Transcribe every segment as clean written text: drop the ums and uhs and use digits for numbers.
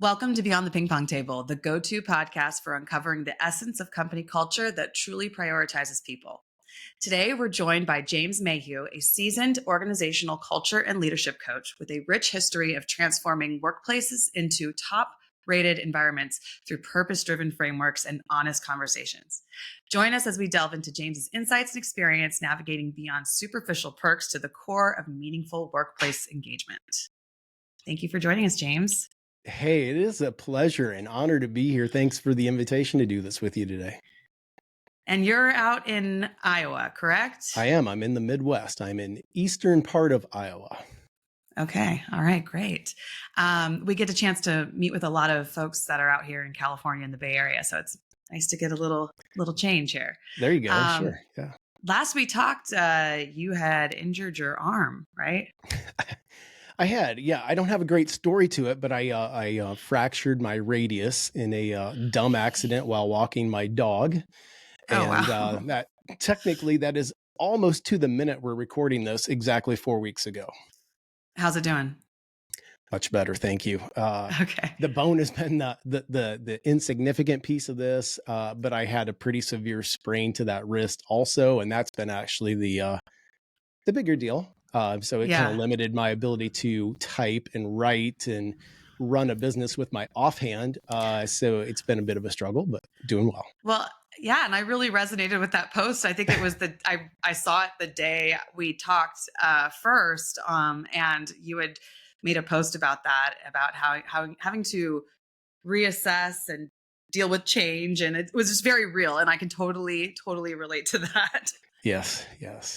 Welcome to Beyond the Ping Pong Table, the go-to podcast for uncovering the essence of company culture that truly prioritizes people. Today, we're joined by James Mayhew, a seasoned organizational culture and leadership coach with a rich history of transforming workplaces into top-rated environments through purpose-driven frameworks and honest conversations. Join us as we delve into James's insights and experience navigating beyond superficial perks to the core of meaningful workplace engagement. Thank you for joining us, James. Hey, it is a pleasure and honor to be here. Thanks for the invitation to do this with you today. And you're out in Iowa, correct? I am. I'm in the Midwest. I'm in eastern part of Iowa. Okay. All right. Great. We get a chance to meet with a lot of folks that are out here in California in the Bay Area. So it's nice to get a little change here. There you go. Sure. Yeah. Last we talked, you had injured your arm, right? I had, yeah, I don't have a great story to it, but I fractured my radius in a dumb accident while walking my dog. And wow. That technically that is almost to the minute we're recording this exactly 4 weeks ago. How's it doing? Much better. Thank you. Okay. The bone has been the insignificant piece of this, but I had a pretty severe sprain to that wrist also. And that's been actually the bigger deal. So it kind of limited my ability to type and write and run a business with my offhand. So it's been a bit of a struggle, but doing well. Well, yeah. And I really resonated with that post. I think it was I saw it the day we talked first. And you had made a post about that, about how having to reassess and deal with change. And it was just very real. And I can totally relate to that. Yes.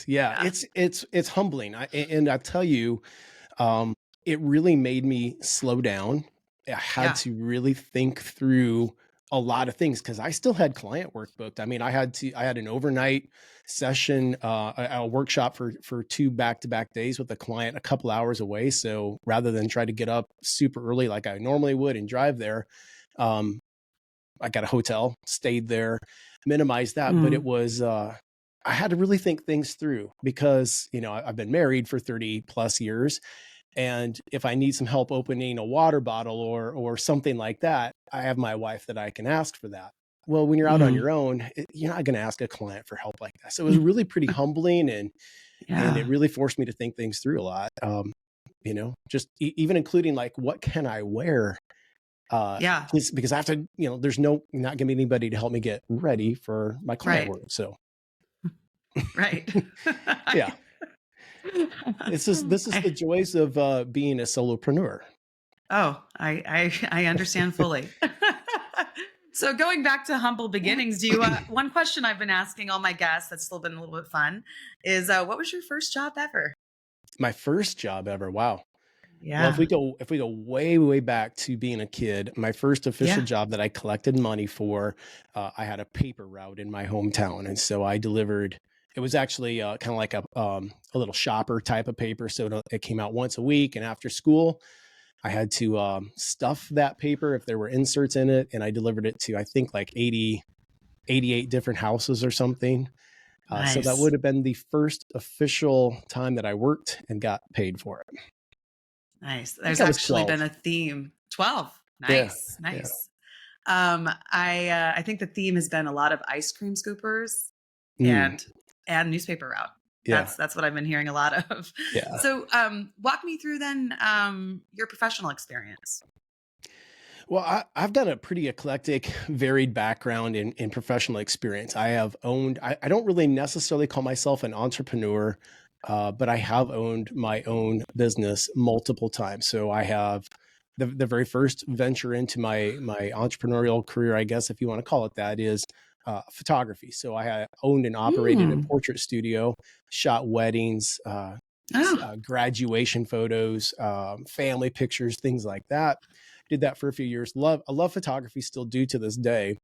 Yeah. It's humbling. And I tell you, it really made me slow down. I had to really think through a lot of things because I still had client work booked. I mean, I had an overnight session, a workshop for 2 back-to-back days with a client a couple hours away. So rather than try to get up super early like I normally would and drive there, I got a hotel, stayed there, minimized that. But it was, I had to really think things through because, I've been married for 30 plus years. And if I need some help opening a water bottle or something like that, I have my wife that I can ask for that. Well, when you're out on your own, you're not going to ask a client for help like that. So it was really pretty humbling and it really forced me to think things through a lot. Just even including like, what can I wear? Because I have to, there's not going to be anybody to help me get ready for my client work. So. Right. Yeah. This is the joys of being a solopreneur. Oh, I understand fully. So going back to humble beginnings, do you, one question I've been asking all my guests that's still been a little bit fun is, what was your first job ever? My first job ever. Wow. Yeah. Well, if we go way, way back to being a kid, my first official job that I collected money for, I had a paper route in my hometown. And so I delivered, it was actually kind of like a little shopper type of paper. So it came out once a week, and after school, I had to stuff that paper if there were inserts in it. And I delivered it to, I think, like 88 different houses or something. Nice. So that would have been the first official time that I worked and got paid for it. Nice. There's actually been a theme. 12. Nice. Yeah. Nice. Yeah. I think the theme has been a lot of ice cream scoopers and newspaper route. That's what I've been hearing a lot of. Yeah. So walk me through then your professional experience. Well, I've done a pretty eclectic, varied background in professional experience. I have owned, I don't really necessarily call myself an entrepreneur, but I have owned my own business multiple times. So I have the very first venture into my entrepreneurial career, I guess, if you want to call it that, is photography. So I owned and operated a portrait studio, shot weddings, graduation photos, family pictures, things like that. Did that for a few years. I love photography, still do to this day.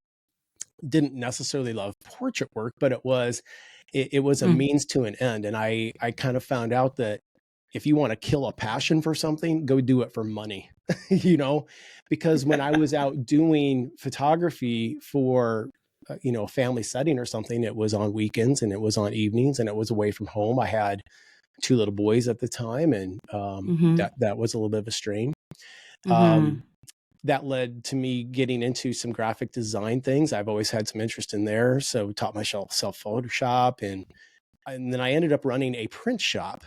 Didn't necessarily love portrait work, but it was a means to an end. And I kind of found out that if you want to kill a passion for something, go do it for money, because when I was out doing photography for, a family setting or something, it was on weekends and it was on evenings and it was away from home. I had 2 little boys at the time, and that was a little bit of a strain. that led to me getting into some graphic design things. I've always had some interest in there. So taught myself Photoshop, and then I ended up running a print shop.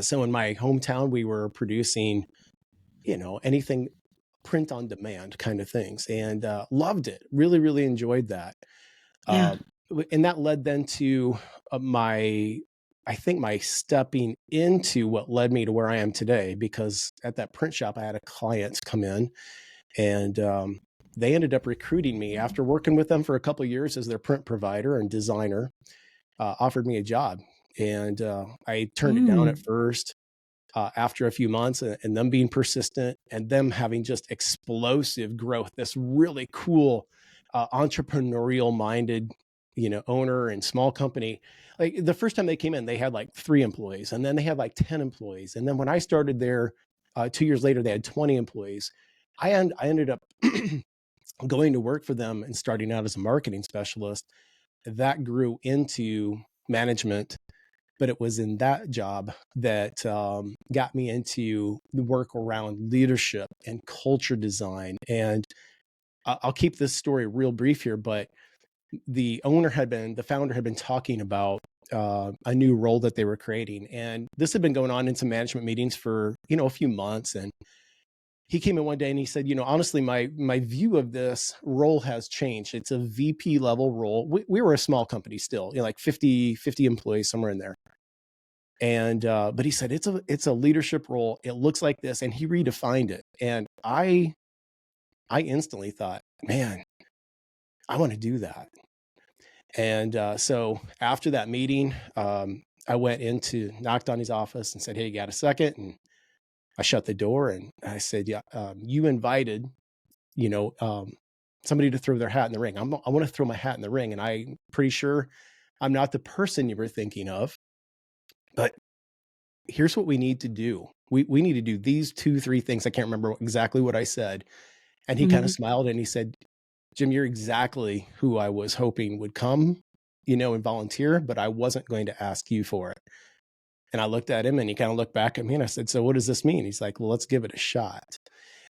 So in my hometown, we were producing, anything print on demand kind of things, and loved it. Really, really enjoyed that. Yeah. Um, and that led then to I think my stepping into what led me to where I am today, because at that print shop, I had a client come in, and they ended up recruiting me after working with them for a couple of years as their print provider and designer. Offered me a job, and I turned it down at Mm. first. After a few months, and them being persistent, and them having just explosive growth, this really cool entrepreneurial minded, owner and small company. Like the first time they came in, they had like 3 employees, and then they had like 10 employees. And then when I started there 2 years later, they had 20 employees. I ended up going to work for them and starting out as a marketing specialist. That grew into management, but it was in that job that got me into the work around leadership and culture design. And I'll keep this story real brief here, but the founder had been talking about a new role that they were creating. And this had been going on in some management meetings for, a few months. And he came in one day and he said, honestly, my view of this role has changed. It's a VP level role. We were a small company still, like 50 employees, somewhere in there. And but he said it's a leadership role. It looks like this, and he redefined it. And I instantly thought, man, I want to do that. And so after that meeting, I went into knocked on his office and said, "Hey, you got a second?" And I shut the door and I said, "Yeah, you invited, you know, um, somebody to throw their hat in the ring. I want to throw my hat in the ring, and I'm pretty sure I'm not the person you were thinking of, but here's what we need to do. We need to do these 2, 3 things." I can't remember exactly what I said. And he kind of Mhm. smiled and he said, "Jim, you're exactly who I was hoping would come, and volunteer, but I wasn't going to ask you for it." And I looked at him and he kind of looked back at me and I said, "So what does this mean?" He's like, "Well, let's give it a shot."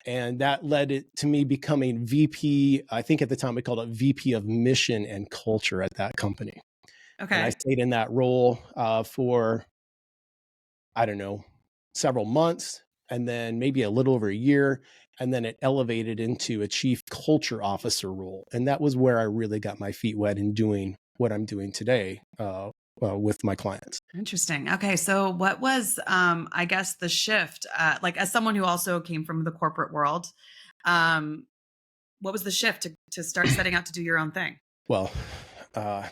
And that led it to me becoming VP. I think at the time we called it VP of mission and culture at that company. And I Okay. stayed in that role for, I don't know, several months, and then maybe a little over a year. And then it elevated into a chief culture officer role. And that was where I really got my feet wet in doing what I'm doing today with my clients. Interesting. Okay. So what was I guess the shift like as someone who also came from the corporate world, um what was the shift to start setting out to do your own thing? Well,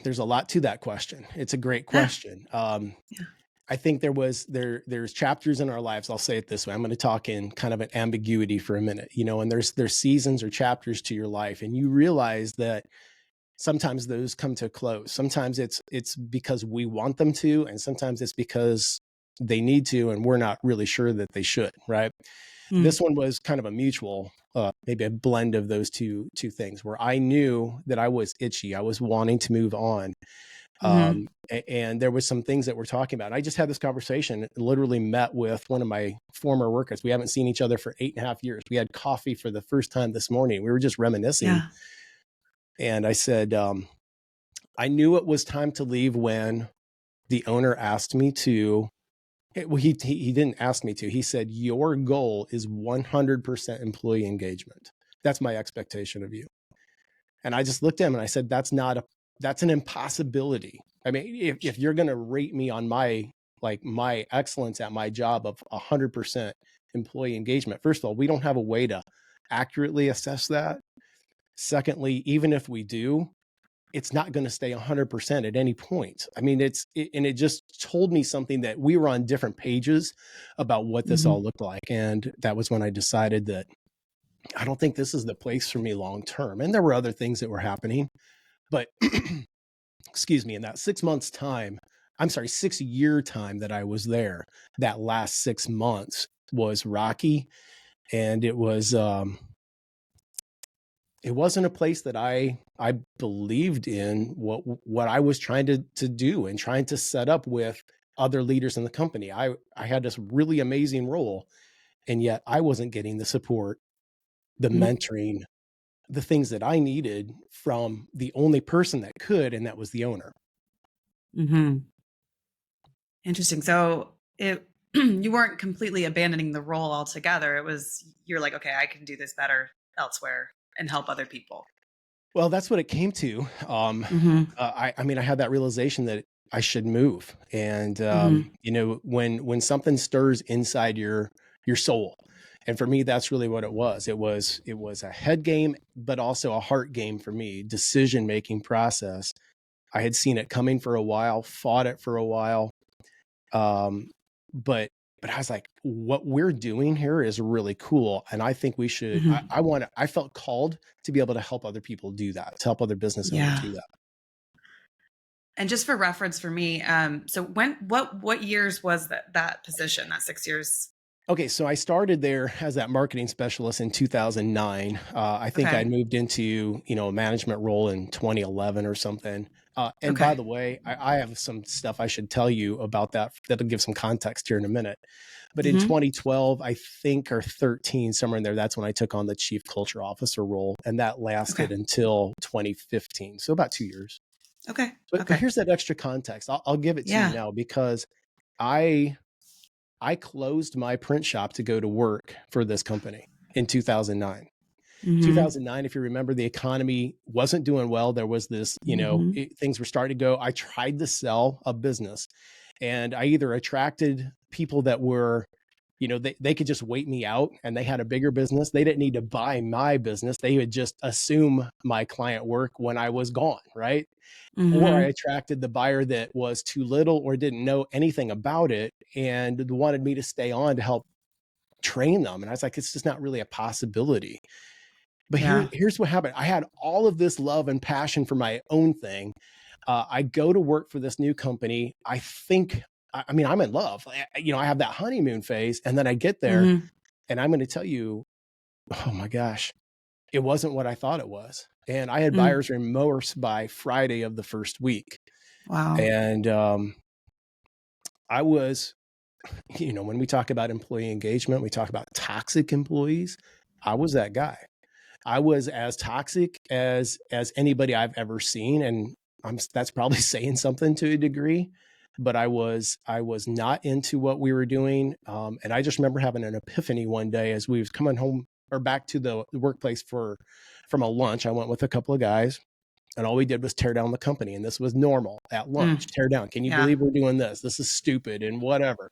there's a lot to that question. It's a great Ah, question. yeah. I think there's chapters in our lives. I'll say it this way. I'm going to talk in kind of an ambiguity for a minute, and there's seasons or chapters to your life, and you realize that sometimes those come to a close. Sometimes it's because we want them to, and sometimes it's because they need to, and we're not really sure that they should. Right. Mm. This one was kind of a mutual, maybe a blend of those two things, where I knew that I was itchy. I was wanting to move on. Mhm. And there was some things that we're talking about. I just had this conversation, literally met with one of my former workers. We haven't seen each other for 8.5 years. We had coffee for the first time this morning. We were just reminiscing. Yeah. And I said, I knew it was time to leave when the owner asked me to. Well, he didn't ask me to. He said, "Your goal is 100% employee engagement. That's my expectation of you." And I just looked at him and I said, that's an impossibility. I mean, if you're going to rate me on my excellence at my job of 100% employee engagement, first of all, we don't have a way to accurately assess that. Secondly, even if we do, it's not going to stay 100% at any point. I mean, and it just told me something, that we were on different pages about what this all Mhm. looked like. And that was when I decided that I don't think this is the place for me long term. And there were other things that were happening, but excuse me, in that 6 months time, I'm sorry, 6 year time that I was there, that last 6 months was rocky. And it wasn't a place that I believed in what I was trying to do and trying to set up with other leaders in the company. I had this really amazing role, and yet I wasn't getting the support the Mhm. mentoring, the things that I needed from the only person that could, and that was the owner. Mhm. Interesting. So it you weren't completely abandoning the role altogether. It was you're like, okay, I can do this better elsewhere and help other people. Well, that's what it came to. Mhm. I mean, I had that realization that I should move, and Mhm. when something stirs inside your soul, and for me, that's really what it was. It was a head game, but also a heart game for me. Decision making process. I had seen it coming for a while, fought it for a while, um, but I was like, what we're doing here is really cool, and I think we should. Mhm. I want. I felt called to be able to help other people do that, to help other business owners Yeah. do that. And just for reference for me, so what years was that position, that 6 years? Okay, so I started there as that marketing specialist in 2009. I think I Okay. moved into a management role in 2011 or something. And by Okay. the way, I have some stuff I should tell you about that that'll give some context here in a minute. But in Mhm. 2012, I think, or 13, somewhere in there, that's when I took on the chief culture officer role, and that lasted Okay. until 2015, so about 2 years. Okay. But Okay. here's that extra context. I'll give it to you Yeah. now because I I closed my print shop to go to work for this company in 2009. Mhm. 2009, if you remember, the economy wasn't doing well. There was this, Mhm. things were starting to go. I tried to sell a business, and I either attracted people that were, they could just wait me out and they had a bigger business. They didn't need to buy my business. They would just assume my client work when I was gone, right? Or I Mhm. attracted the buyer that was too little or didn't know anything about it and wanted me to stay on to help train them. And I was like, it's just not really a possibility. But Yeah. here's what happened. I had all of this love and passion for my own thing. I go to work for this new company. I think, I mean, I'm in love. I have that honeymoon phase, and then I get there, Mhm. and I'm going to tell you, oh my gosh, it wasn't what I thought it was. And I had Mm. buyer's remorse by Friday of the first week. Wow. And I was, when we talk about employee engagement, we talk about toxic employees. I was that guy. I was as toxic as anybody I've ever seen, and that's probably saying something to a degree. But I was not into what we were doing, and I just remember having an epiphany one day as we was coming home or back to the workplace from a lunch. I went with a couple of guys, and all we did was tear down the company, and this was normal at lunch. Mm. Tear down. Can you Yeah. believe we're doing this? This is stupid and whatever.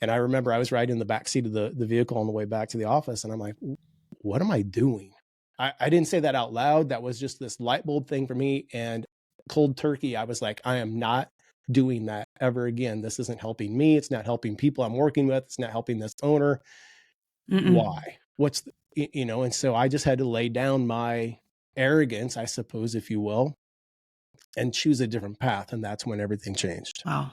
And I remember I was riding in the back seat of the vehicle on the way back to the office, and I'm like, what am I doing? I didn't say that out loud. That was just this light bulb thing for me. And cold turkey, I was like, I am not doing that ever again. This isn't helping me. It's not helping people I'm working with. It's not helping this owner. Mm-mm. Why? And so I just had to lay down my arrogance, I suppose, if you will, and choose a different path. And that's when everything changed. Wow.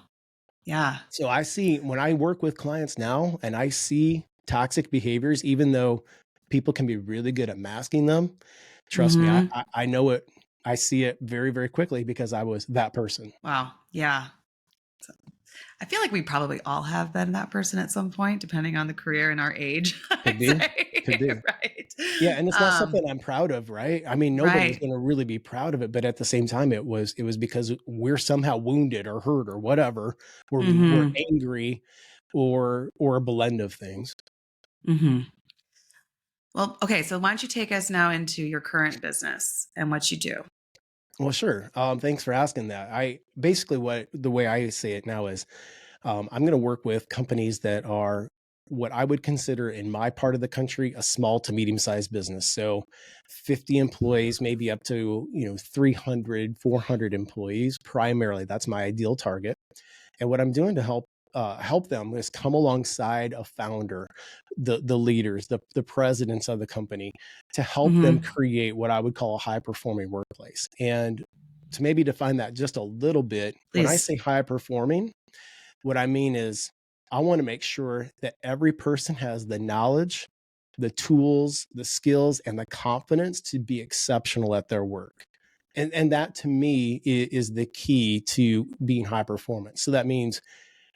Yeah. So I see when I work with clients now and I see toxic behaviors, even though people can be really good at masking them, trust me, I, Mhm. I, I know it. I see it very, very quickly because I was that person. Wow. Yeah. I feel like we probably all have been that person at some point, depending on the career and our age, Could I'd be, could say. be. Right. Yeah, and it's not Um, something I'm proud of, right? I mean, nobody's right. going to really be proud of it, but at the same time, it was because we're somehow wounded or hurt or whatever. We're Mhm. angry, or a blend of things. Mhm. Well, okay, so why don't you take us now into your current business and what you do? Well, sure. Thanks for asking that. I basically what the way I say it now is I'm going to work with companies that are what I would consider in my part of the country a small to medium sized business. So 50 employees, maybe up to 300, 400 employees. Primarily, that's my ideal target. And what I'm doing to help them is come alongside a founder, the leaders, the presidents of the company, to help them Mhm. create what I would call a high performing workplace. And to maybe define that just a little bit, when I Please. say high performing, what I mean is I want to make sure that every person has the knowledge, the tools, the skills, and the confidence to be exceptional at their work. And that to me is the key to being high performance. So that means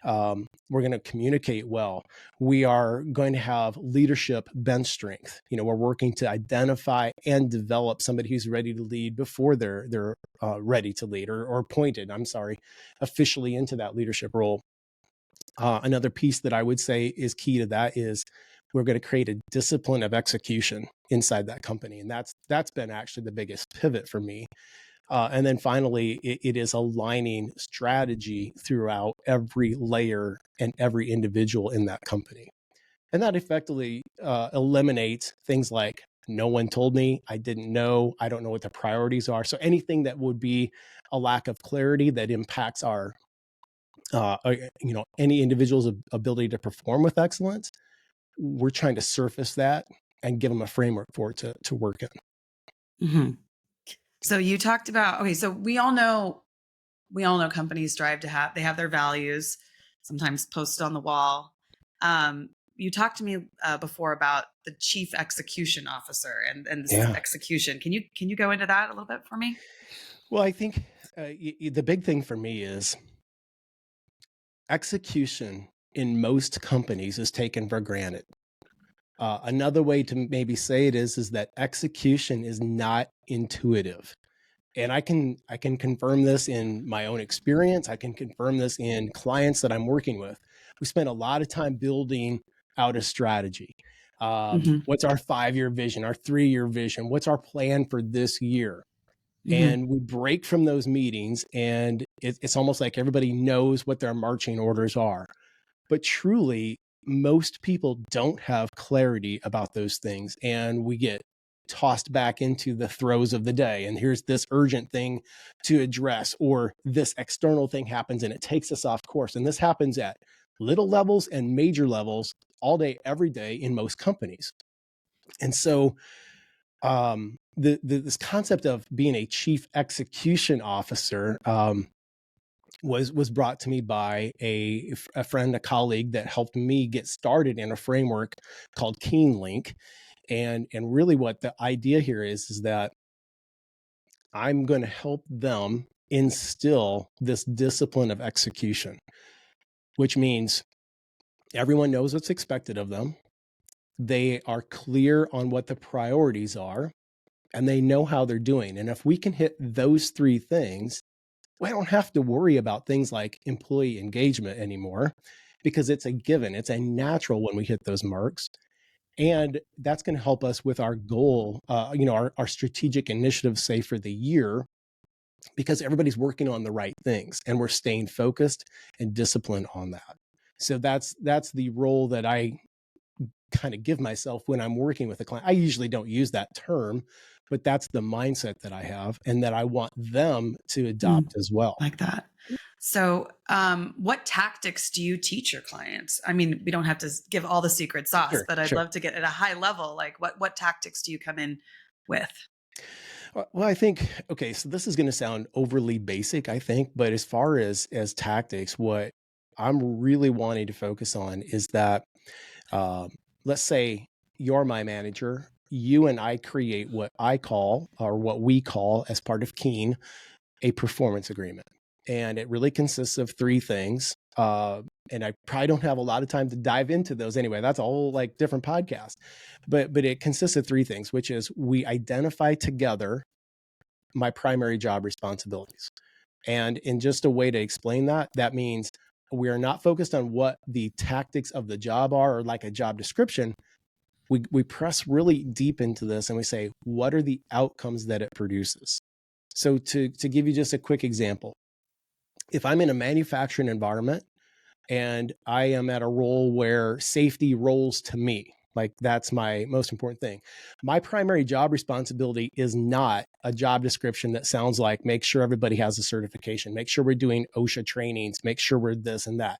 We're going to communicate well. We are going to have leadership bench strength. We're working to identify and develop somebody who's ready to lead before they're ready to lead or appointed, officially into that leadership role. Another piece that I would say is key to that is we're going to create a discipline of execution inside that company. And that's been actually the biggest pivot for me. And then finally, it is aligning strategy throughout every layer and every individual in that company. And that effectively eliminates things like no one told me, I didn't know, I don't know what the priorities are. So anything that would be a lack of clarity that impacts our any individual's ability to perform with excellence, we're trying to surface that and give them a framework for it to work in. Mm-hmm. So you talked about, okay, so we all know companies strive to they have their values, sometimes posted on the wall. You talked to me before about the chief execution officer and this Yeah. execution. Can you go into that a little bit for me? Well, I think the big thing for me is execution in most companies is taken for granted. Another way to maybe say it is that execution is not intuitive. And I can confirm this in my own experience. I can confirm this in clients that I'm working with. We spend a lot of time building out a strategy. Mm-hmm. What's our 5-year vision, our 3-year vision? What's our plan for this year? Mm-hmm. And we break from those meetings, and it's almost like everybody knows what their marching orders are. But truly, most people don't have clarity about those things, and we get tossed back into the throes of the day. And here's this urgent thing to address, or this external thing happens and it takes us off course. And this happens at little levels and major levels all day, every day in most companies. And so, this concept of being a chief execution officer was brought to me by a friend, a colleague that helped me get started in a framework called Keen Link. And really what the idea here is that I'm going to help them instill this discipline of execution, which means everyone knows what's expected of them. They are clear on what the priorities are, and they know how they're doing. And if we can hit those 3 things, we don't have to worry about things like employee engagement anymore, because it's a given. It's a natural when we hit those marks. And that's going to help us with our goal, our strategic initiative, say for the year, because everybody's working on the right things and we're staying focused and disciplined on that. So that's the role that I kind of give myself when I'm working with a client. I usually don't use that term, but that's the mindset that I have and that I want them to adopt as well. Like that. So, what tactics do you teach your clients? I mean, we don't have to give all the secret sauce, but I'd Sure. love to get at a high level. Like, what tactics do you come in with? Well, I think, okay, so this is going to sound overly basic, I think, but as far as tactics, what I'm really wanting to focus on is that, let's say you're my manager, you and I create what I call, or what we call as part of Keen, a performance agreement. And it really consists of 3 things. And I probably don't have a lot of time to dive into those anyway. That's a whole like different podcast. But it consists of 3 things, which is we identify together my primary job responsibilities. And in just a way to explain that, that means we are not focused on what the tactics of the job are or like a job description. We press really deep into this and we say, what are the outcomes that it produces? So to give you just a quick example, if I'm in a manufacturing environment and I am at a role where safety rolls to me, like that's my most important thing. My primary job responsibility is not a job description that sounds like make sure everybody has a certification, make sure we're doing OSHA trainings, make sure we're this and that.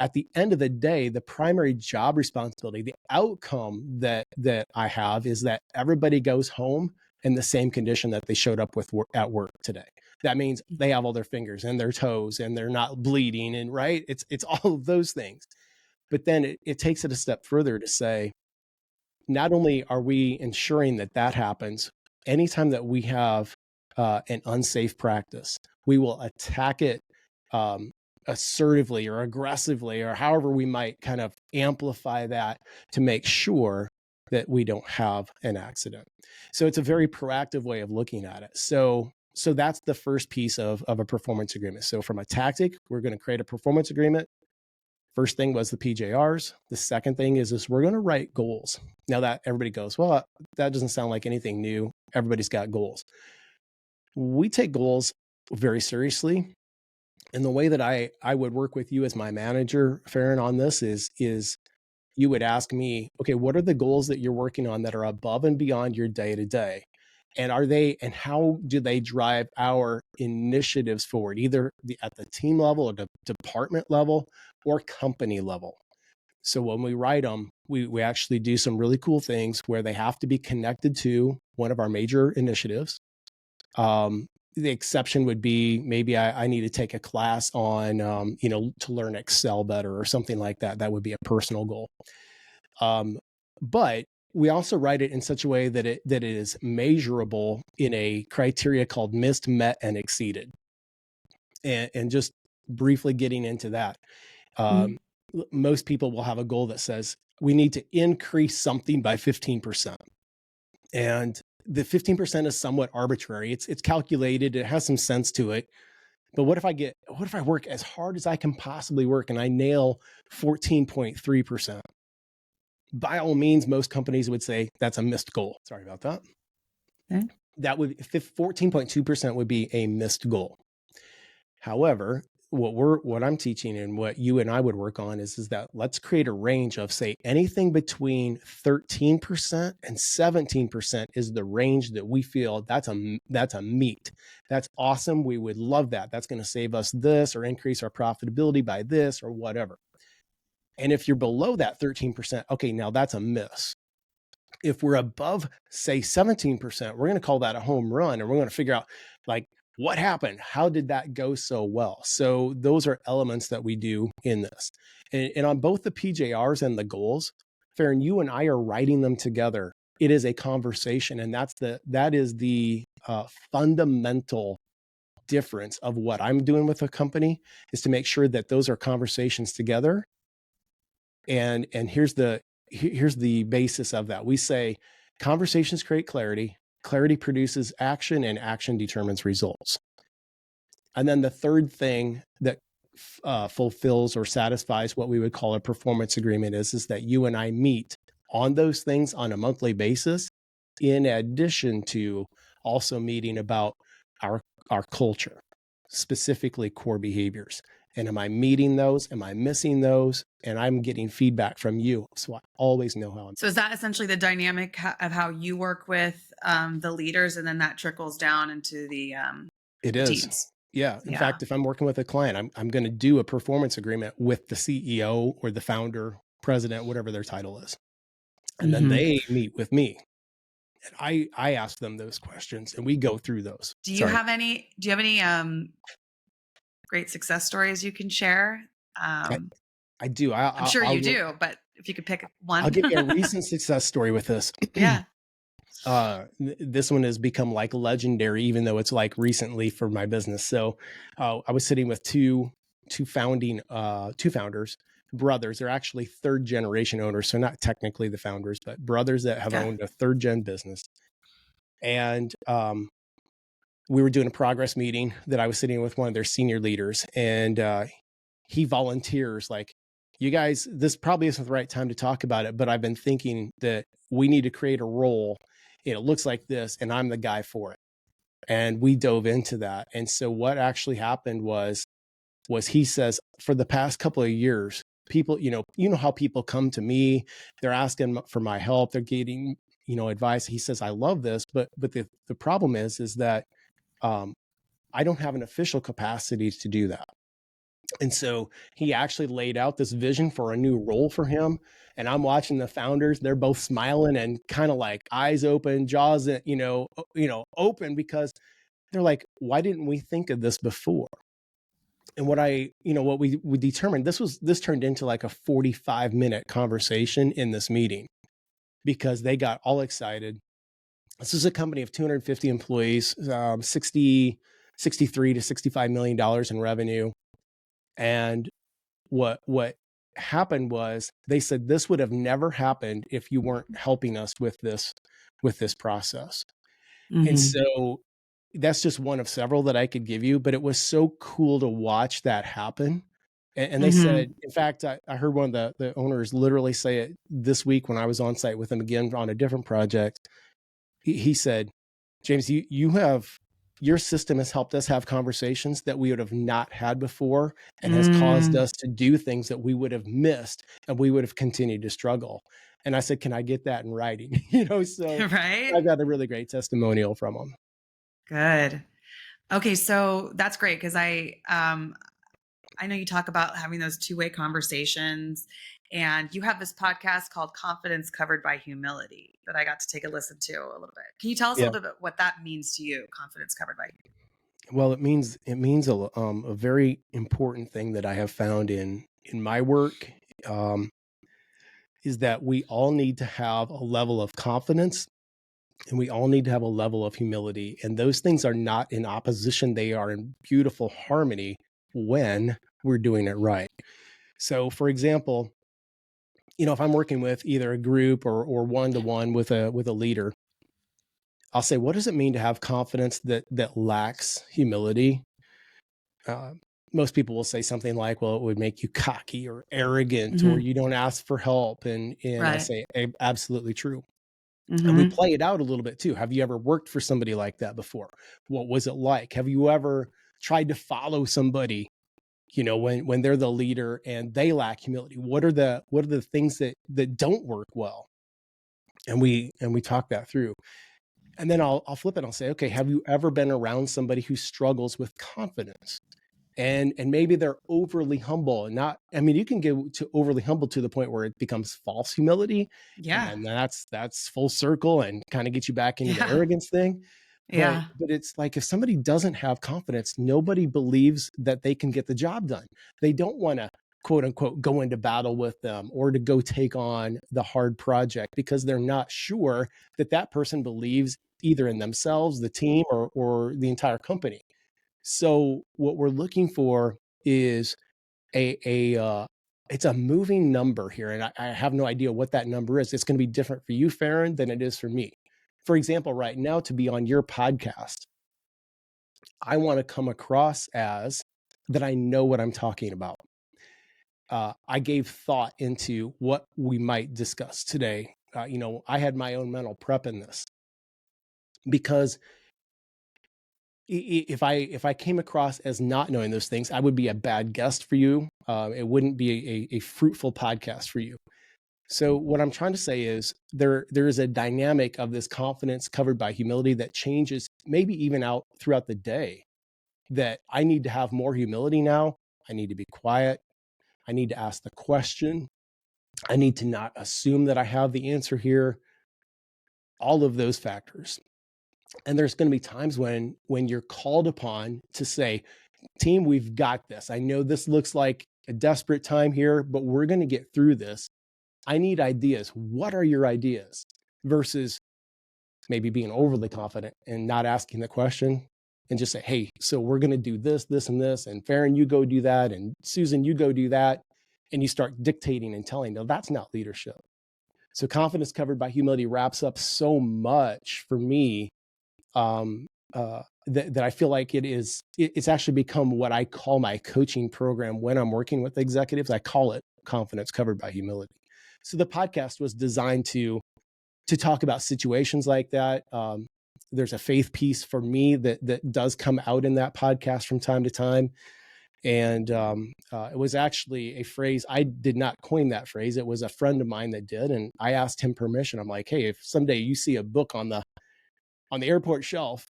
At the end of the day, the primary job responsibility, the outcome that I have is that everybody goes home in the same condition that they showed up with at work today. That means they have all their fingers and their toes and they're not bleeding, and right, it's all of those things. But then it takes it a step further to say, not only are we ensuring that that happens, anytime that we have an unsafe practice, we will attack it assertively or aggressively, or however we might kind of amplify that to make sure that we don't have an accident. So it's a very proactive way of looking at it. So that's the first piece of a performance agreement. So from a tactic, we're going to create a performance agreement. First thing was the PJRs. The second thing is we're going to write goals. Now that everybody goes, well, that doesn't sound like anything new. Everybody's got goals. We take goals very seriously. And the way that I would work with you as my manager, Farron, on this is you would ask me, okay, what are the goals that you're working on that are above and beyond your day to day? And how do they drive our initiatives forward, either at the team level or the department level or company level? So when we write them, we actually do some really cool things where they have to be connected to one of our major initiatives. The exception would be maybe I need to take a class on, to learn Excel better or something like that. That would be a personal goal. But we also write it in such a way that it is measurable in a criteria called missed, met, and exceeded. And just briefly getting into that, most people will have a goal that says we need to increase something by 15%. And the 15% is somewhat arbitrary. It's calculated. It has some sense to it. But what if I work as hard as I can possibly work and I nail 14.3%? By all means, most companies would say that's a missed goal. Sorry about that. Okay. That would 14.2% would be a missed goal. However, what I'm teaching and what you and I would work on is that let's create a range of, say, anything between 13% and 17% is the range that we feel that's a meet. That's awesome. We would love that. That's going to save us this or increase our profitability by this or whatever. And if you're below that 13%, okay, now that's a miss. If we're above, say, 17%, we're going to call that a home run, and we're going to figure out, like, what happened? How did that go so well? So those are elements that we do in this. And on both the PJRs and the goals, Farron, you and I are writing them together. It is a conversation, and that is the fundamental difference of what I'm doing with a company, is to make sure that those are conversations together. And here's the basis of that. We say conversations create clarity, clarity produces action, and action determines results. And then the third thing that fulfills or satisfies what we would call a performance agreement is that you and I meet on those things on a monthly basis, in addition to also meeting about our culture, specifically core behaviors. And am I meeting those? Am I missing those? And I'm getting feedback from you, so I always know how I'm. So is that essentially the dynamic of how you work with the leaders, and then that trickles down into the it is teams? Yeah. In fact, if I'm working with a client, I'm going to do a performance agreement with the CEO or the founder, president, whatever their title is, and then they meet with me. And I ask them those questions, and we go through those. Do you have any great success stories you can share? I do. I'm sure you do, but if you could pick one. I'll give you a recent success story with this. Yeah. This one has become like legendary, even though it's like recently for my business. So I was sitting with two founders, brothers. They're actually third generation owners. So not technically the founders, but brothers that have owned a third gen business. And we were doing a progress meeting that I was sitting with one of their senior leaders, and he volunteers, like, you guys, this probably isn't the right time to talk about it, but I've been thinking that we need to create a role. It looks like this, and I'm the guy for it. And we dove into that. And so what actually happened was he says, for the past couple of years, people, you know how people come to me, they're asking for my help, they're getting, advice. He says, I love this, but the problem is that I don't have an official capacity to do that. And so he actually laid out this vision for a new role for him. And I'm watching the founders, they're both smiling and kind of like eyes open, jaws, open, because they're like, why didn't we think of this before? And what we determined, this turned into like a 45-minute conversation in this meeting, because they got all excited. This is a company of 250 employees, 63 to $65 million in revenue. And what happened was they said this would have never happened if you weren't helping us with this process. And Hmm. so that's just one of several that I could give you, but it was so cool to watch that happen. And they said, Hmm. in fact, I heard one of the owners literally say it this week when I was on site with him again on a different project. He said, James, you have your system has helped us have conversations that we would have not had before and has caused Mm. us to do things that we would have missed and we would have continued to struggle. And I said, can I get that in writing? So I Right? got a really great testimonial from him. Good. Okay, so that's great because I know you talk about having those two-way conversations, and you have this podcast called Confidence Covered by Humility that I got to take a listen to a little bit. Can you tell us a Yeah. little bit about what that means to you, confidence covered by humility? Well, it means a very important thing that I have found in my work, um, is that we all need to have a level of confidence and we all need to have a level of humility. And those things are not in opposition; they are in beautiful harmony when we're doing it right. So, for example, if I'm working with either a group or one to one with a leader, I'll say, what does it mean to have confidence that lacks humility? uh, Most people will say something like, well, it would make you cocky or arrogant or Hmm. you don't ask for help. And I Right. say, absolutely true. And we Hmm. play it out a little bit too. Have you ever worked for somebody like that before? What was it like? Have you ever tried to follow somebody, when they're the leader and they lack humility? What are the things that don't work well? And we talk that through. And then I'll flip it. I'll say, okay, have you ever been around somebody who struggles with confidence? And maybe they're overly humble and not, I mean, you can get to overly humble to the point where it becomes false humility, and Yeah. then that's full circle and kind of get you back into the Yeah. arrogance thing. but Yeah. but it's like, if somebody doesn't have confidence, nobody believes that they can get the job done. They don't want to, quote unquote, go into battle with them or to go take on the hard project because they're not sure that that person believes either in themselves, the team, or the entire company. So what we're looking for is a it's a moving number here, and I have no idea what that number is. It's going to be different for you, Farron, than it is for me. For example, right now, to be on your podcast, I want to come across as that I know what I'm talking about. I gave thought into what we might discuss today. I had my own mental prep in this because if I came across as not knowing those things, I would be a bad guest for you. It wouldn't be a fruitful podcast for you. So what I'm trying to say is there is a dynamic of this confidence covered by humility that changes maybe even out throughout the day. That I need to have more humility now. I need to be quiet. I need to ask the question. I need to not assume that I have the answer here. All of those factors. And there's going to be times when you're called upon to say, team, we've got this. I know this looks like a desperate time here, but we're going to get through this. I need ideas. What are your ideas? Versus maybe being overly confident and not asking the question and just say, hey, so we're going to do this, this, and this. And Farron, you go do that. And Susan, you go do that. And you start dictating and telling. No, that's not leadership. So confidence covered by humility wraps up so much for me, that I feel like it's actually become what I call my coaching program when I'm working with executives. I call it confidence covered by humility. So the podcast was designed to talk about situations like that. There's a faith piece for me that does come out in that podcast from time to time. And it was actually a phrase. I did not coin that phrase. It was a friend of mine that did. And I asked him permission. I'm like, hey, if someday you see a book on the airport shelf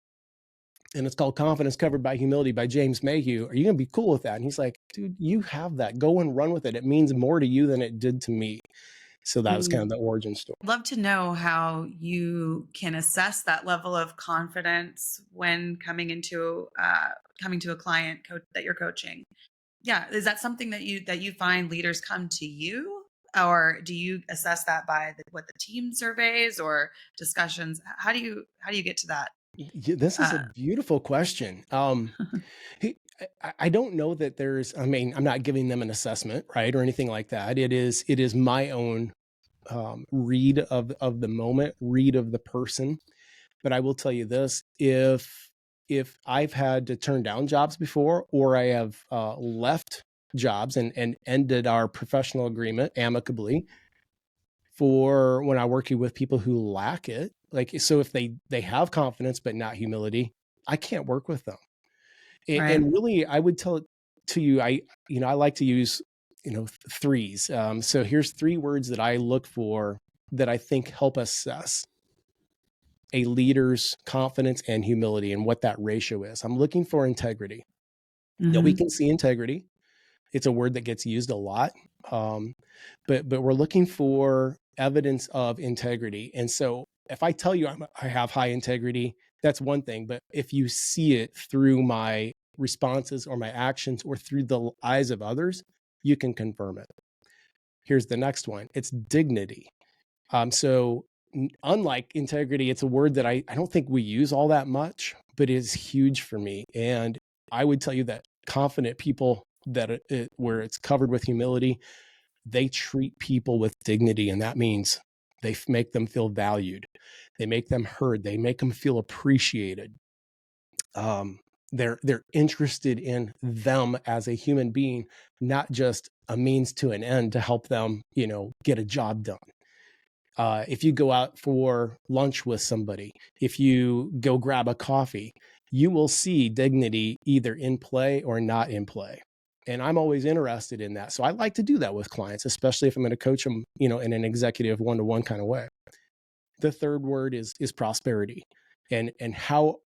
and it's called Confidence Covered by Humility by James Mayhew, are you going to be cool with that? And he's like, dude, you have that. Go and run with it. It means more to you than it did to me. So that was kind of the origin story. Love to know how you can assess that level of confidence when coming to a client that you're coaching. Yeah, is that something that you find leaders come to you, or do you assess that by what the team surveys or discussions? How do you get to that? This is a Uh, beautiful question. I don't know that there's, I mean, I'm not giving them an assessment, right, or anything like that. It is my own read of the moment, read of the person. But I will tell you this: if I've had to turn down jobs before, or I have left jobs and ended our professional agreement amicably for when I'm working with people who lack it, like so, if they have confidence but not humility, I can't work with them. right. And really, I would tell it to you. I like to use threes. So here's three words that I look for that I think help assess a leader's confidence and humility and what that ratio is. I'm looking for integrity. Now we Hmm. can see integrity. It's a word that gets used a lot, um, but we're looking for evidence of integrity. And so if I tell you I have high integrity, that's one thing. But if you see it through my responses or my actions or through the eyes of others, you can confirm it. Here's the next one. It's dignity. So unlike integrity, it's a word that I don't think we use all that much, but it is huge for me. And I would tell you that confident people that where it's covered with humility, they treat people with dignity. And that means they make them feel valued. They make them heard. They make them feel appreciated. They're interested in them as a human being, not just a means to an end to help them, get a job done. If you go out for lunch with somebody, if you go grab a coffee, you will see dignity either in play or not in play. And I'm always interested in that. So I like to do that with clients, especially if I'm going to coach them, in an executive one-to-one kind of way. The third word is prosperity. And how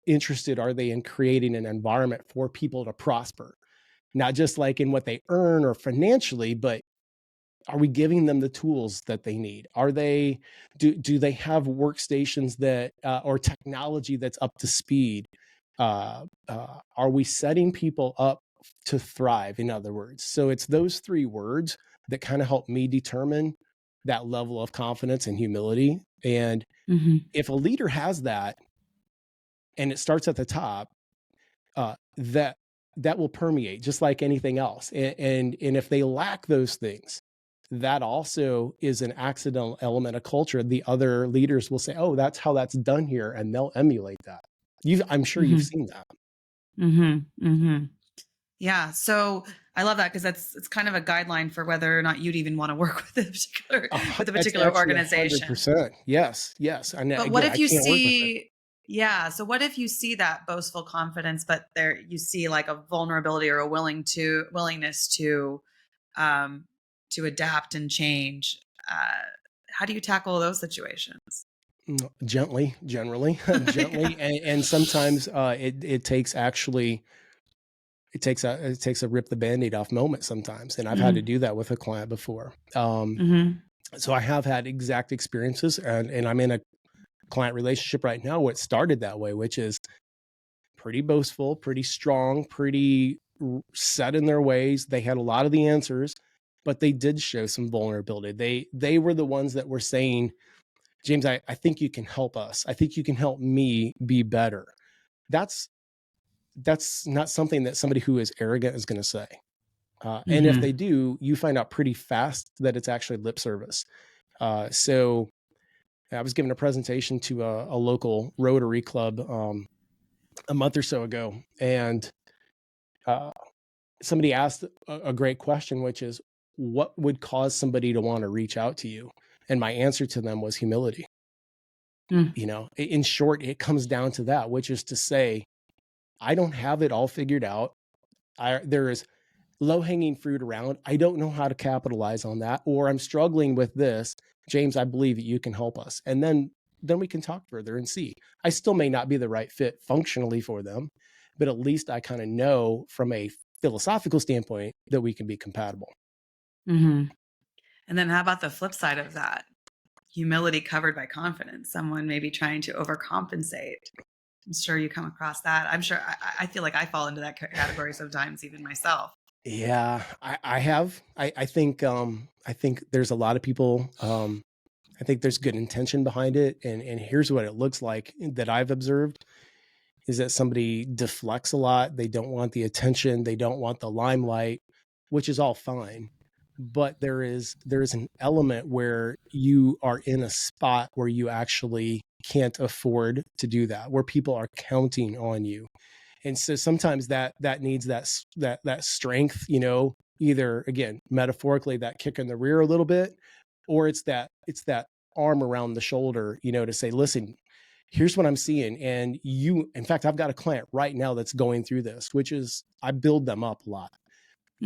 interested are they in creating an environment for people to prosper? Not just like in what they earn or financially, but are we giving them the tools that they need? Are they do they have workstations that or technology that's up to speed? Are we setting people up to thrive? In other words, so it's those three words that kind of help me determine that level of confidence and humility. And Hmm. if a leader has that, and it starts at the top, that will permeate just like anything else. And if they lack those things, that also is an accidental element of culture. The other leaders will say, "Oh, that's how that's done here," and they'll emulate that. I'm sure you've Hmm. seen that. Hmm. Hmm. Yeah. So I love that because it's kind of a guideline for whether or not you'd even want to work with a particular with a That's particular actually organization. 100%. Yes, yes. And But what again, if I you can't work with it. see, yeah, so what if you see that boastful confidence, but there you see like a vulnerability or a willingness um adapt and change. Uh how do you tackle those situations? Gently, generally, Yeah. gently, and sometimes it takes actually it takes a rip the band-aid off moment sometimes, and I've had to Mm-hmm. do that with a client before. Mm-hmm. So I have had exact experiences, and I'm in a client relationship right now where it started that way, which is pretty boastful, pretty strong, pretty set in their ways. They had a lot of the answers, but they did show some vulnerability. They were the ones that were saying, James, I think you can help us. I think you can help me be better. That's that's not something that somebody who is arrogant is going to say. And if they Mm-hmm. do, you find out pretty fast that it's actually lip service. So I was giving a presentation to a local Rotary Club a month or so ago, and uh, somebody asked a great question, which is, what would cause somebody to want to reach out to you? And my answer to them was humility. In short, it comes down to that, which is to say, I don't have it all figured out. There is low hanging fruit around. I don't know how to capitalize on that, or I'm struggling with this. James, I believe that you can help us. And then we can talk further and see. I still may not be the right fit functionally for them, but at least I kind of know from a philosophical standpoint that we can be compatible. Mm-hmm. And then how about the flip side of that? Humility covered by confidence. Someone maybe trying to overcompensate. I'm sure you come across that. I'm sure I feel like I fall into that category sometimes, even myself. Yeah, I have. I think there's a lot of people. I think there's good intention behind it. And here's what it looks like that I've observed is that somebody deflects a lot. They don't want the attention. They don't want the limelight, which is all fine. But there is an element where you are in a spot where you actually can't afford to do that, where people are counting on you. And so sometimes that needs that strength, either again, metaphorically, that kick in the rear a little bit, or it's that arm around the shoulder, to say, listen, here's what I'm seeing. And in fact, I've got a client right now that's going through this, which is I build them up a lot.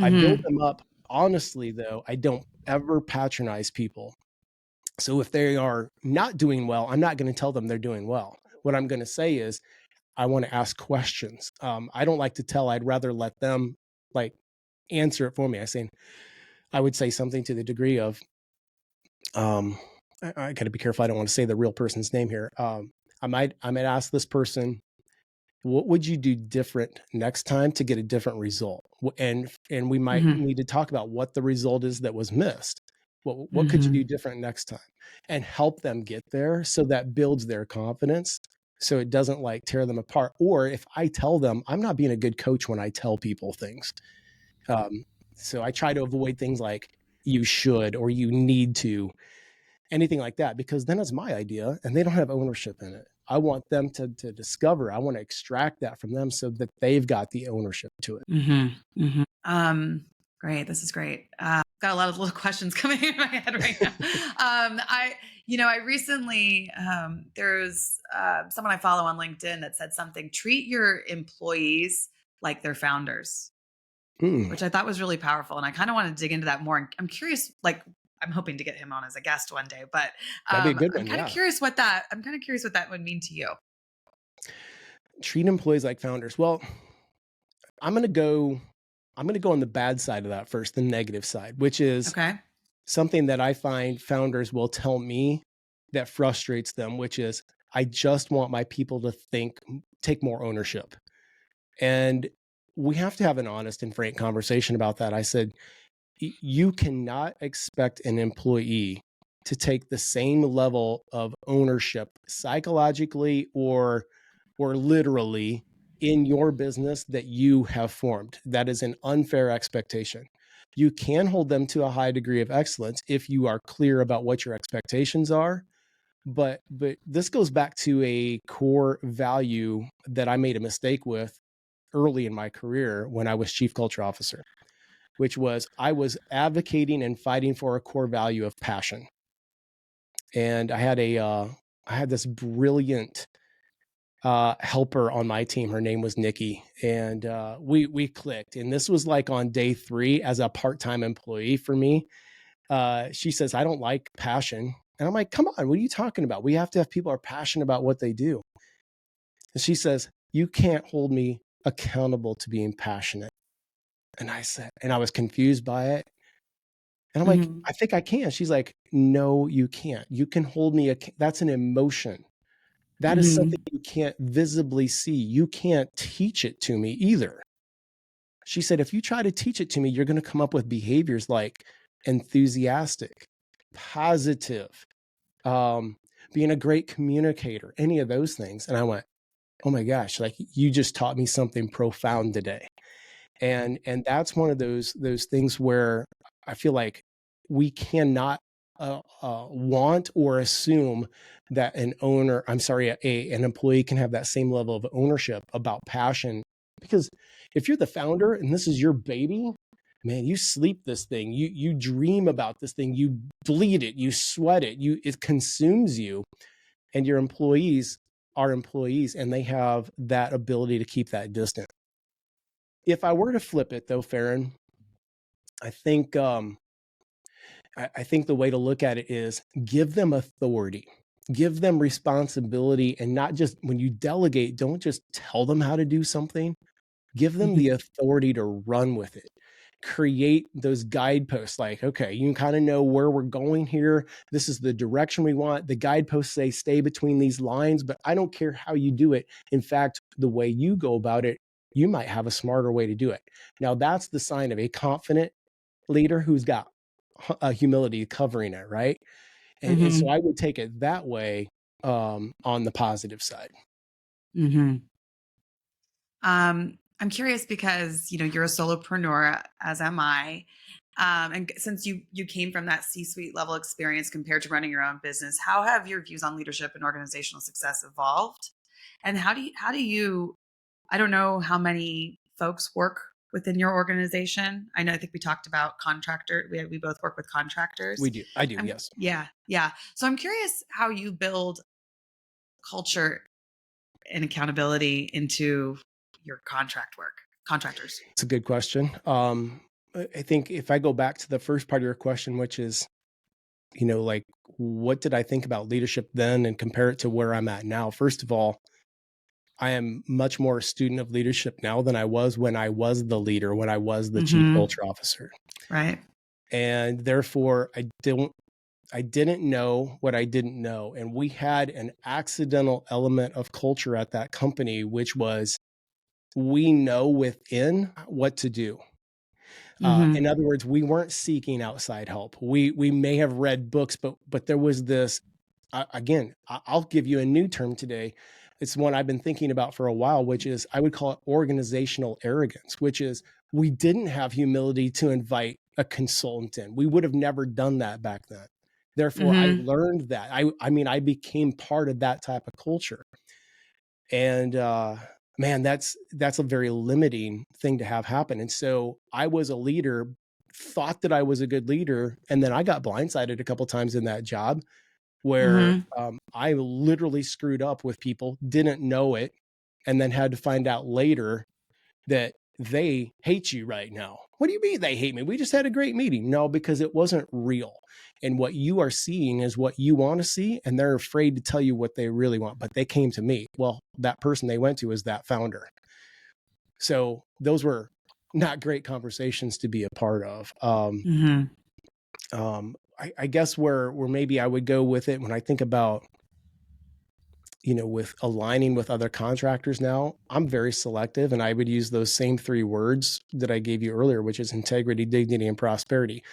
I build Mm-hmm. them up. Honestly, though, I don't ever patronize people. So if they are not doing well, I'm not going to tell them they're doing well. What I'm going to say is, I want to ask questions. I don't like to tell. I'd rather let them like answer it for me. I would say something to the degree of, I got to be careful. I don't want to say the real person's name here. I might ask this person, what would you do different next time to get a different result? And we might Mm-hmm. need to talk about what the result is that was missed. What could you Mm-hmm. do different next time? And help them get there, so that builds their confidence, so it doesn't like tear them apart. Or if I tell them, I'm not being a good coach when I tell people things. Um, so I try to avoid things like you should or you need to, anything like that, because then it's my idea and they don't have ownership in it. I want them to discover. I want to extract that from them so that they've got the ownership to it. Mm-hmm. Mm-hmm. Great. This is great. Got a lot of little questions coming in my head right now. I recently, there's someone I follow on LinkedIn that said something, treat your employees like they're founders, Mm, which I thought was really powerful. And I kind of want to dig into that more. And I'm curious, like, I'm hoping to get him on as a guest one day, but that'd be a good I'm one. kind of Yeah. curious I'm kind of curious what that would mean to you. Treat employees like founders. Well, I'm going to go I'm going to go on the bad side of that first, the negative side, which is Okay. something that I find founders will tell me that frustrates them, which is, I just want my people to take more ownership. And we have to have an honest and frank conversation about that. I said, you cannot expect an employee to take the same level of ownership psychologically or literally in your business that you have formed. That is an unfair expectation. You can hold them to a high degree of excellence if you are clear about what your expectations are. But this goes back to a core value that I made a mistake with early in my career when I was chief culture officer, which was I was advocating and fighting for a core value of passion. And I had this brilliant helper on my team. Her name was Nikki, and we clicked. And this was like on day 3 as a part-time employee for me. She says, I don't like passion. And I'm like, come on, what are you talking about? We have to have people who are passionate about what they do. And she says, you can't hold me accountable to being passionate. And I was confused by it. And I'm like, Mm-hmm. I think I can. She's like, no, you can't. You can hold me. That's an emotion. That is something Mm-hmm. you can't visibly see. You can't teach it to me either. She said, if you try to teach it to me, you're going to come up with behaviors like enthusiastic, positive, um, being a great communicator, any of those things. And I went, oh my gosh, like you just taught me something profound today. And that's one of those things where I feel like we cannot want or assume that an employee can have that same level of ownership about passion. Because if you're the founder and this is your baby, man, you sleep this thing, you dream about this thing, you bleed it, you sweat it, it consumes you. And your employees are employees, and they have that ability to keep that distant. If I were to flip it though, Farron, I think I think the way to look at it is give them authority, give them responsibility, and not just when you delegate, don't just tell them how to do something. Give them the authority to run with it. Create those guideposts like, okay, you kind of know where we're going here. This is the direction we want. The guideposts say stay between these lines, but I don't care how you do it. In fact, the way you go about it, you might have a smarter way to do it. Now, that's the sign of a confident leader who's got humility covering it, right? And so Mhm. I would take it that way, on the positive side. Mhm. I'm curious because, you're a solopreneur, as am I. And since you came from that C-suite level experience compared to running your own business, how have your views on leadership and organizational success evolved? And how do you I don't know how many folks work within your organization. I think we talked about contractor. We both work with contractors. I do, I'm yes. Yeah, yeah. So I'm curious how you build culture and accountability into your contractors. It's a good question. I think if I go back to the first part of your question, which is, like, what did I think about leadership then and compare it to where I'm at now? First of all, I am much more a student of leadership now than I was when I was the leader, when I was the chief Mhm. culture officer. Right. And therefore, I didn't know what I didn't know. And we had an accidental element of culture at that company, which was we know within what to do. In Mhm. other words, we weren't seeking outside help. We may have read books, but there was this. Again, I'll give you a new term today. It's one I've been thinking about for a while, which is I would call it organizational arrogance, which is we didn't have humility to invite a consultant in. We would have never done that back then. Therefore, I Mhm. learned that. I mean, I became part of that type of culture. And man, that's a very limiting thing to have happen. And so I was a leader, thought that I was a good leader, and then I got blindsided a couple times in that job where Mhm. I literally screwed up with people, didn't know it, and then had to find out later that they hate you right now. What do you mean they hate me? We just had a great meeting. No, because it wasn't real. And what you are seeing is what you want to see, and they're afraid to tell you what they really want. But they came to me. Well, that person they went to is that founder. So those were not great conversations to be a part of. Mhm. I guess where maybe I would go with it when I think about, with aligning with other contractors now, I'm very selective, and I would use those same three words that I gave you earlier, which is integrity, dignity, and prosperity.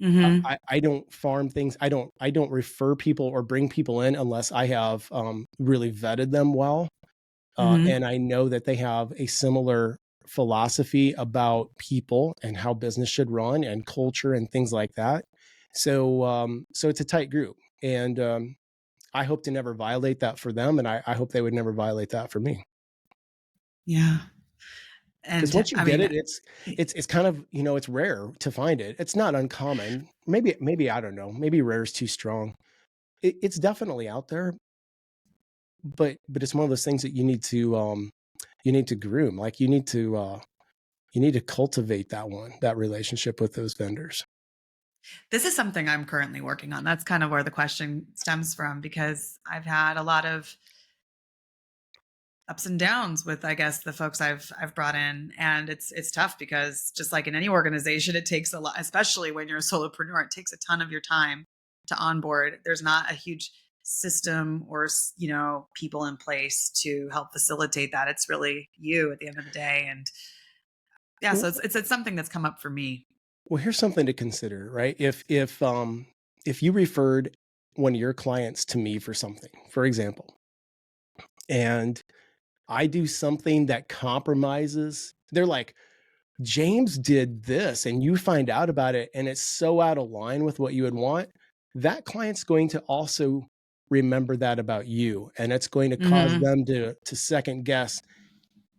Mhm. I don't farm things. I don't refer people or bring people in unless I have really vetted them well, Mhm. and I know that they have a similar philosophy about people and how business should run and culture and things like that. So it's a tight group, and I hope to never violate that for them, and I hope they would never violate that for me. Yeah. Because And once you I get mean, it, it's kind of, it's rare to find it. It's not uncommon. Maybe I don't know. Maybe rare is too strong. It's definitely out there, but it's one of those things that you need to groom. Like you need to cultivate that relationship with those vendors. this is something I'm currently working on. That's kind of where the question stems from because I've had a lot of ups and downs with, I guess, the folks I've brought in, and it's tough because just like in any organization, it takes a lot, especially when you're a solopreneur. It takes a ton of your time to onboard. There's not a huge system or people in place to help facilitate that. It's really you at the end of the day, and yeah, so Well, it's something that's come up for me. well, here's something to consider, right? If you referred one of your clients to me for something, for example, and I do something that compromises, they're like, James did this, and you find out about it, and it's so out of line with what you would want, that client's going to also remember that about you. And it's going to cause Hmm. them to second guess,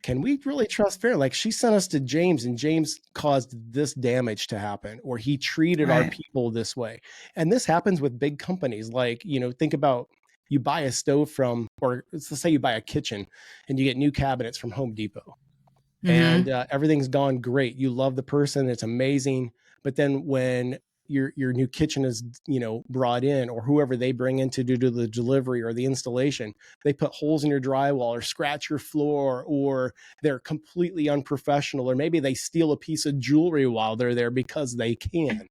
can we really trust Fair? Like, she sent us to James and James caused this damage to happen, or he treated our Right. people this way. And this happens with big companies. Like, think about, you buy a stove from, or let's say you buy a kitchen and you get new cabinets from Home Depot, and Hmm. everything's gone great. You love the person, it's amazing. But then when your new kitchen is brought in, or whoever they bring in to do the delivery or the installation, they put holes in your drywall or scratch your floor, or they're completely unprofessional, or maybe they steal a piece of jewelry while they're there because they can.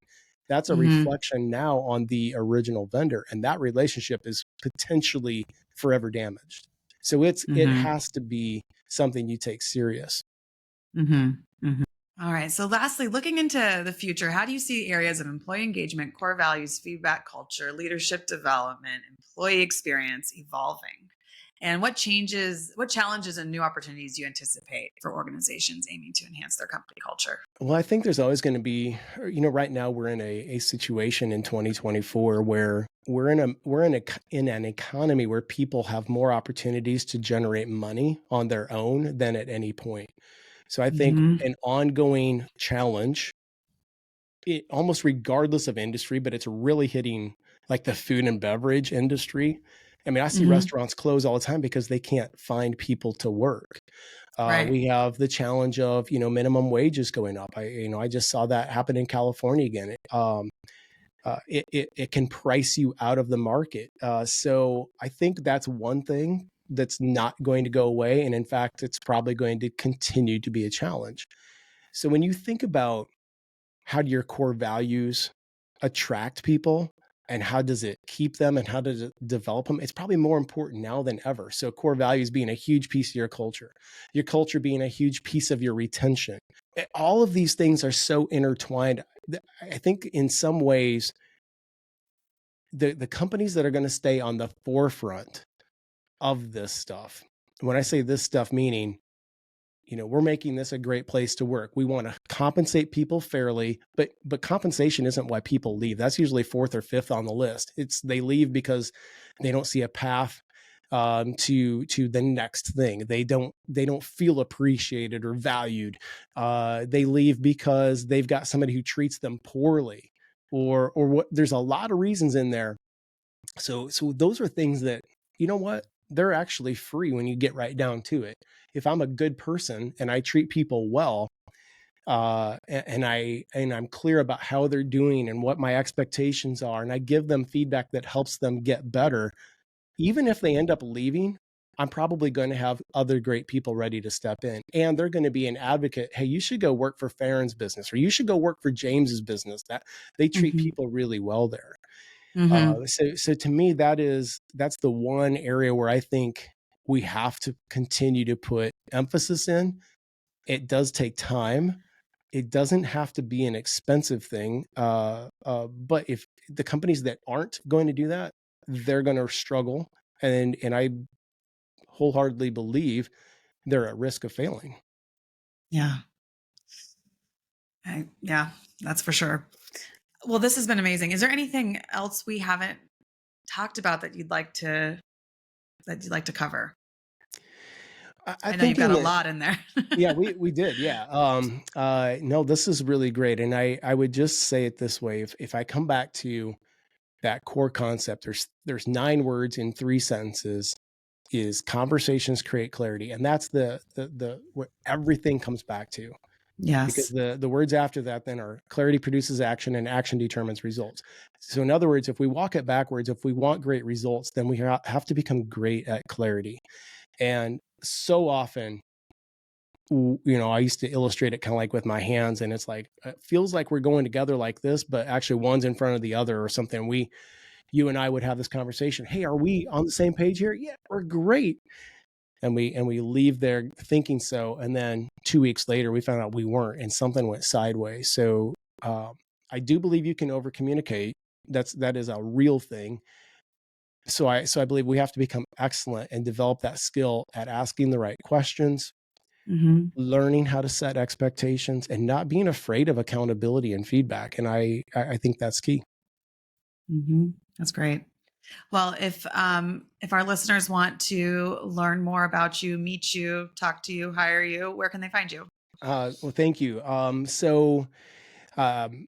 That's a Hmm. reflection now on the original vendor, and that relationship is potentially forever damaged. So it Hmm. has to be something you take serious. Hmm. Hmm. All right. So, lastly, looking into the future, how do you see areas of employee engagement, core values, feedback culture, leadership development, employee experience evolving? And what challenges and new opportunities do you anticipate for organizations aiming to enhance their company culture? Well, I think there's always going to be, right now we're in a situation in 2024 where we're in an economy where people have more opportunities to generate money on their own than at any point. So I think Hmm. an ongoing challenge, almost regardless of industry, but it's really hitting like the food and beverage industry. I mean, I see Hmm. restaurants close all the time because they can't find people to work. Right. We have the challenge of, minimum wages going up. I just saw that happen in California again. It can price you out of the market. So I think that's one thing that's not going to go away. And in fact, it's probably going to continue to be a challenge. So when you think about how do your core values attract people and how does it keep them and how does it develop them, it's probably more important now than ever. So core values being a huge piece of your culture being a huge piece of your retention. All of these things are so intertwined. I think in some ways the companies that are going to stay on the forefront of this stuff, when I say this stuff, meaning we're making this a great place to work. We want to compensate people fairly, but compensation isn't why people leave. That's usually fourth or fifth on the list. It's they leave because they don't see a path to the next thing. They don't feel appreciated or valued. They leave because they've got somebody who treats them poorly, or what. There's a lot of reasons in there. So those are things that, what, they're actually free when you get right down to it. If I'm a good person and I treat people well, and I'm clear about how they're doing and what my expectations are, and I give them feedback that helps them get better, even if they end up leaving, I'm probably going to have other great people ready to step in, and they're going to be an advocate. Hey, you should go work for Farron's business, or you should go work for James's business. That they treat Hmm. people really well there. Hmm. So to me, that's the one area where I think we have to continue to put emphasis in. It does take time. It doesn't have to be an expensive thing. But if the companies that aren't going to do that, they're going to struggle, and I wholeheartedly believe they're at risk of failing. Yeah. Yeah, that's for sure. Well, this has been amazing. Is there anything else we haven't talked about that you'd like to cover? I I know you've think got in a the lot in there. Yeah, we did. Yeah. No, this is really great. And I would just say it this way. If I come back to that core concept, there's 9 words in 3 sentences, is conversations create clarity. And that's the what everything comes back to. Because Yes. the words after that then are clarity produces action and action determines results. So in other words, if we walk it backwards, if we want great results, then we have to become great at clarity. And so often, I used to illustrate it kind of like with my hands, and it's like, it feels like we're going together like this, but actually one's in front of the other or something. You and I would have this conversation. Hey, are we on the same page here? Yeah, we're great. And we leave there thinking so. And then 2 weeks later, we found out we weren't, and something went sideways. So I do believe you can over communicate. That is a real thing. So I believe we have to become excellent and develop that skill at asking the right questions, Hmm. learning how to set expectations, and not being afraid of accountability and feedback. And I think that's key. Hmm. That's great. Well, if our listeners want to learn more about you, meet you, talk to you, hire you, where can they find you? Well, thank you. So um,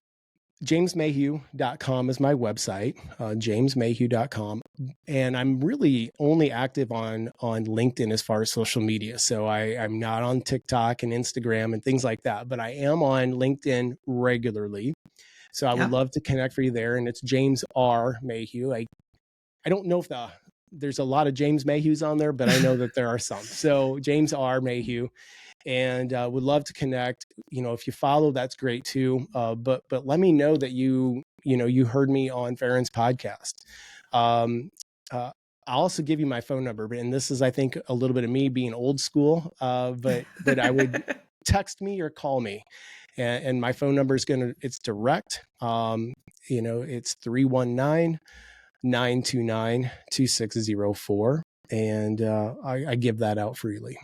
jamesmayhew.com is my website, jamesmayhew.com. And I'm really only active on LinkedIn as far as social media. So I'm not on TikTok and Instagram and things like that, but I am on LinkedIn regularly. So I would Yep. love to connect for you there. And it's James R. Mayhew. I don't know if there's a lot of James Mayhews on there, but I know that there are some. So James R. Mayhew, and would love to connect. If you follow, that's great too. But let me know that you heard me on Farron's podcast. Um, I'll also give you my phone number, and this is, I think, a little bit of me being old school. But I would text me or call me. And my phone number is it's direct. It's 319-929-2604. And I give that out freely.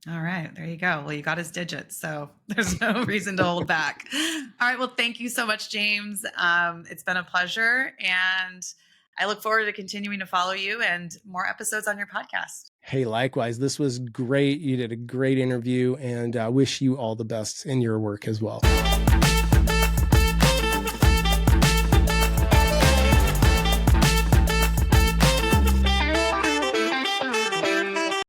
All right, there you go. Well, you got his digits, so there's no reason to hold back. All right, well, thank you so much, James. It's been a pleasure, and I look forward to continuing to follow you and more episodes on your podcast. Hey, likewise. This was great. You did a great interview, and I wish you all the best in your work as well.